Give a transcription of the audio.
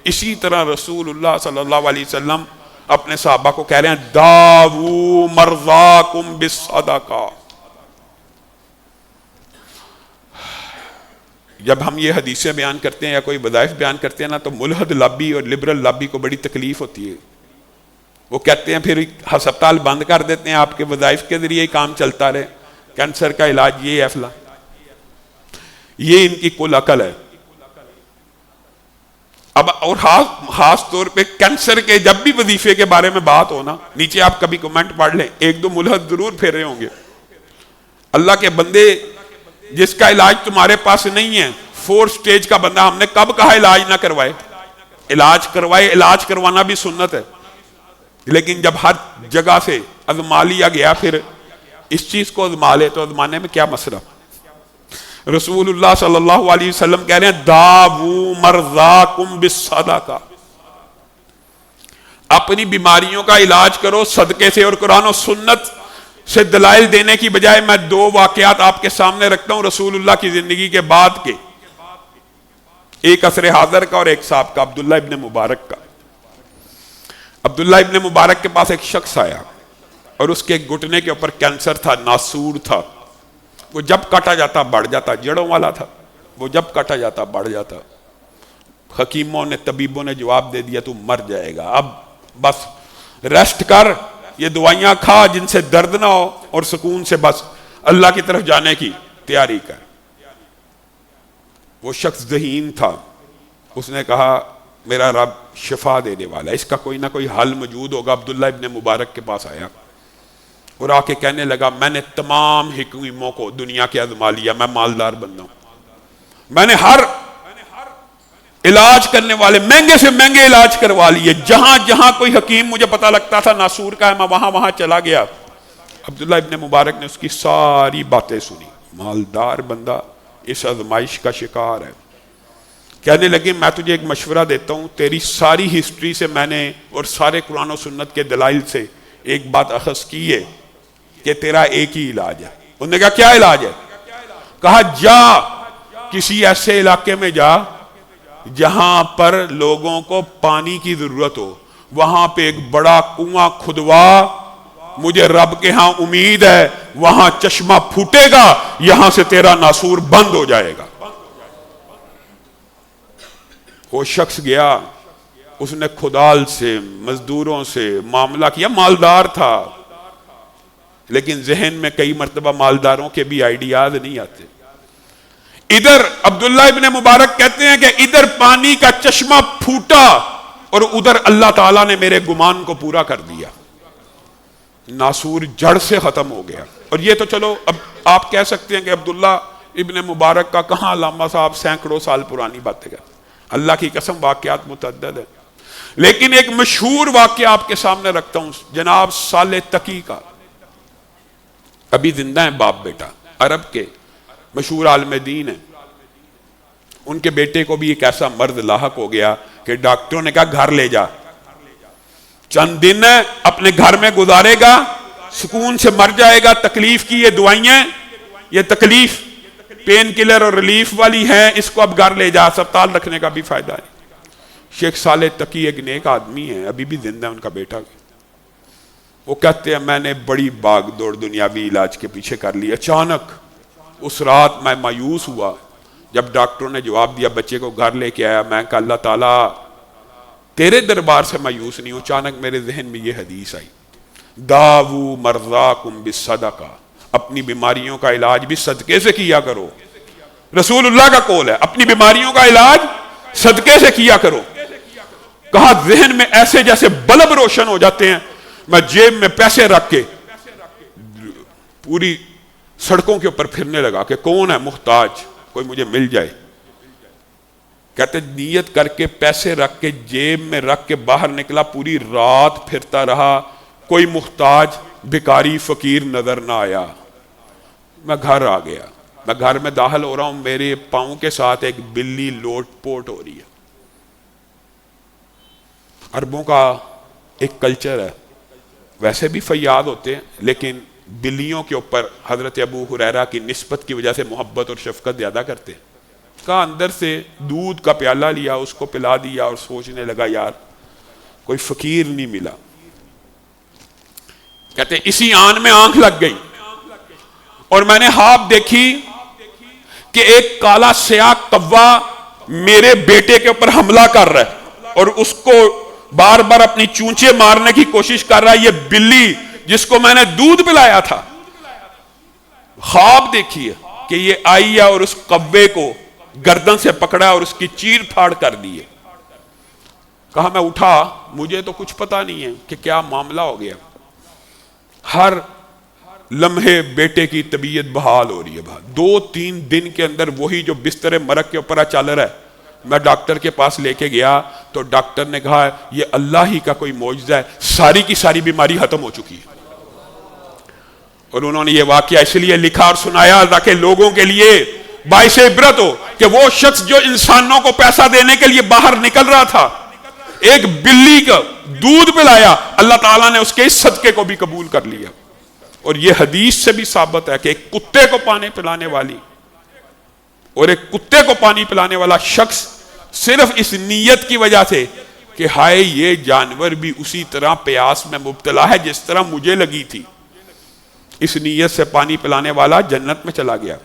اسی طرح رسول اللہ صلی اللہ علیہ وسلم اپنے صحابہ کو کہہ رہے ہیں داوو مرضاکم بالصدقہ. جب ہم یہ حدیثیں بیان کرتے ہیں یا کوئی وظائف بیان کرتے ہیں نا، تو ملحد لابی اور لبرل لابی کو بڑی تکلیف ہوتی ہے. وہ کہتے ہیں پھر ہسپتال بند کر دیتے ہیں، آپ کے وظائف کے ذریعے ہی کام چلتا رہے، کینسر کا علاج یہ ہے فلاں. یہ ان کی کل عقل ہے. اب اور خاص طور پہ کینسر کے جب بھی وظیفے کے بارے میں بات ہو نا، نیچے آپ کبھی کمنٹ پڑھ لیں، ایک دو ملحد ضرور پھیرے ہوں گے. اللہ کے بندے، جس کا علاج تمہارے پاس نہیں ہے، 4 سٹیج کا بندہ، ہم نے کب کہا علاج نہ کروائے؟ علاج کروائے. علاج کروانا بھی سنت ہے، لیکن جب ہر جگہ سے آزما لیا گیا، پھر اس چیز کو آزما لے تو آزمانے میں کیا مسئلہ؟ رسول اللہ صلی اللہ علیہ وسلم کہہ رہے ہیں داوو مرضاکم بالصدقہ، اپنی بیماریوں کا علاج کرو صدقے سے. اور قرآن و سنت سے دلائل دینے کی بجائے میں 2 واقعات آپ کے سامنے رکھتا ہوں رسول اللہ کی زندگی کے بعد کے، ایک عصر حاضر کا اور ایک سابقہ، عبداللہ ابن مبارک کا. عبداللہ ابن مبارک کے پاس ایک شخص آیا اور اس کے گھٹنے کے اوپر کینسر تھا، ناسور تھا. وہ جب کاٹا جاتا بڑھ جاتا، جڑوں والا تھا، وہ جب کاٹا جاتا بڑھ جاتا. حکیموں نے، طبیبوں نے جواب دے دیا تو مر جائے گا، اب بس ریسٹ کر، یہ دوائیاں کھا جن سے درد نہ ہو، اور سکون سے بس اللہ کی طرف جانے کی تیاری کر. وہ شخص ذہین تھا، اس نے کہا میرا رب شفا دینے والا ہے، اس کا کوئی نہ کوئی حل موجود ہوگا. عبداللہ ابن مبارک کے پاس آیا اور آ کے کہنے لگا میں نے تمام حکیموں کو دنیا کے آزما لیا، میں مالدار بندہ ہوں، میں نے ہر علاج کرنے والے مہنگے سے مہنگے علاج کروا لیے، جہاں جہاں کوئی حکیم مجھے پتا لگتا تھا ناسور کا ہے میں وہاں چلا گیا. عبداللہ ابن مبارک نے اس کی ساری باتیں سنی. مالدار بندہ اس آزمائش کا شکار ہے. کہنے لگے میں تجھے ایک مشورہ دیتا ہوں، تیری ساری ہسٹری سے میں نے اور سارے قرآن و سنت کے دلائل سے ایک بات اخذ کی ہے کہ تیرا ایک ہی علاج ہے. انہوں نے کہا کیا علاج ہے؟ کہا جا کسی ایسے علاقے میں جا جہاں پر لوگوں کو پانی کی ضرورت ہو، وہاں پہ ایک بڑا کنواں کھدوا، مجھے رب کے ہاں امید ہے وہاں چشمہ پھوٹے گا، یہاں سے تیرا ناسور بند ہو جائے گا. وہ شخص گیا، اس نے کھدال سے مزدوروں سے معاملہ کیا، مالدار تھا لیکن ذہن میں کئی مرتبہ مالداروں کے بھی آئیڈیاز نہیں آتے. ادھر عبداللہ ابن مبارک کہتے ہیں کہ ادھر پانی کا چشمہ پھوٹا اور ادھر اللہ تعالیٰ نے میرے گمان کو پورا کر دیا، ناسور جڑ سے ختم ہو گیا. اور یہ تو چلو اب آپ کہہ سکتے ہیں کہ عبداللہ ابن مبارک کا کہاں علامہ صاحب سینکڑوں سال پرانی باتیں کہتے ہیں، اللہ کی قسم واقعات متعدد ہیں. لیکن ایک مشہور واقعہ آپ کے سامنے رکھتا ہوں، جناب صالح تقی کا. ابھی زندہ ہیں باپ بیٹا، عرب کے مشہور عالم دین ہیں. ان کے بیٹے کو بھی ایک ایسا مرض لاحق ہو گیا کہ ڈاکٹروں نے کہا گھر لے جا، چند دن اپنے گھر میں گزارے گا، سکون سے مر جائے گا. تکلیف کی یہ دوائیاں، یہ تکلیف پین کلر اور ریلیف والی ہیں، اس کو اب گھر لے جا، اسپتال رکھنے کا بھی فائدہ ہے. شیخ صالح تقی ایک نیک آدمی ہے، ابھی بھی زندہ ہے ان کا بیٹا. وہ کہتے ہیں میں نے بڑی باغ دوڑ دنیاوی علاج کے پیچھے کر لی، اچانک اس رات میں مایوس ہوا جب ڈاکٹروں نے جواب دیا بچے کو گھر لے کے آیا. میں کہا اللہ تعالیٰ تیرے دربار سے مایوس نہیں ہوں. اچانک میرے ذہن میں یہ حدیث آئی، داوو مرضاکم بالصدقہ، اپنی بیماریوں کا علاج بھی صدقے سے کیا کرو. رسول اللہ کا قول ہے اپنی بیماریوں کا علاج صدقے سے کیا کرو. کہا ذہن میں ایسے جیسے بلب روشن ہو جاتے ہیں. میں جیب میں پیسے رکھ کے پوری سڑکوں کے اوپر پھرنے لگا کہ کون ہے محتاج، کوئی مجھے مل جائے. کہتے نیت کر کے پیسے رکھ کے جیب میں رکھ کے باہر نکلا، پوری رات پھرتا رہا، کوئی محتاج بھکاری فقیر نظر نہ آیا. میں گھر آ گیا، میں گھر میں داخل ہو رہا ہوں، میرے پاؤں کے ساتھ ایک بلی لوٹ پوٹ ہو رہی ہے. عربوں کا ایک کلچر ہے، ویسے بھی فیاض ہوتے ہیں لیکن بلیوں کے اوپر حضرت ابو ہریرہ کی نسبت کی وجہ سے محبت اور شفقت زیادہ کرتے ہیں. کہا اندر سے دودھ کا پیالہ لیا، اس کو پلا دیا اور سوچنے لگا یار کوئی فقیر نہیں ملا. کہتے اسی آن میں آنکھ لگ گئی اور میں نے خواب دیکھی کہ ایک کالا سیاہ کوا میرے بیٹے کے اوپر حملہ کر رہا ہے اور اس کو بار بار اپنی چونچے مارنے کی کوشش کر رہا ہے. یہ بلی جس کو میں نے دودھ پلایا تھا، خواب دیکھی ہے کہ یہ آئی ہے اور اس کوے کو گردن سے پکڑا اور اس کی چیر پھاڑ کر دی ہے. کہا میں اٹھا، مجھے تو کچھ پتا نہیں ہے کہ کیا معاملہ ہو گیا. ہر لمحے بیٹے کی طبیعت بحال ہو رہی ہے. 2-3 دن کے اندر وہی جو بستر مرگ کے اوپر چل رہا ہے. میں ڈاکٹر کے پاس لے کے گیا تو ڈاکٹر نے کہا یہ اللہ ہی کا کوئی معجزہ ہے، ساری کی ساری بیماری ختم ہو چکی ہے. اور انہوں نے یہ واقعہ اس لیے لکھا اور سنایا تاکہ لوگوں کے لیے باعث عبرت ہو کہ وہ شخص جو انسانوں کو پیسہ دینے کے لیے باہر نکل رہا تھا، ایک بلی کا دودھ پلایا، اللہ تعالیٰ نے اس کے اس صدقے کو بھی قبول کر لیا. اور یہ حدیث سے بھی ثابت ہے کہ ایک کتے کو پانی پلانے والی اور ایک کتے کو پانی پلانے والا شخص صرف اس نیت کی وجہ سے کہ ہائے یہ جانور بھی اسی طرح پیاس میں مبتلا ہے جس طرح مجھے لگی تھی، اس نیت سے پانی پلانے والا جنت میں چلا گیا.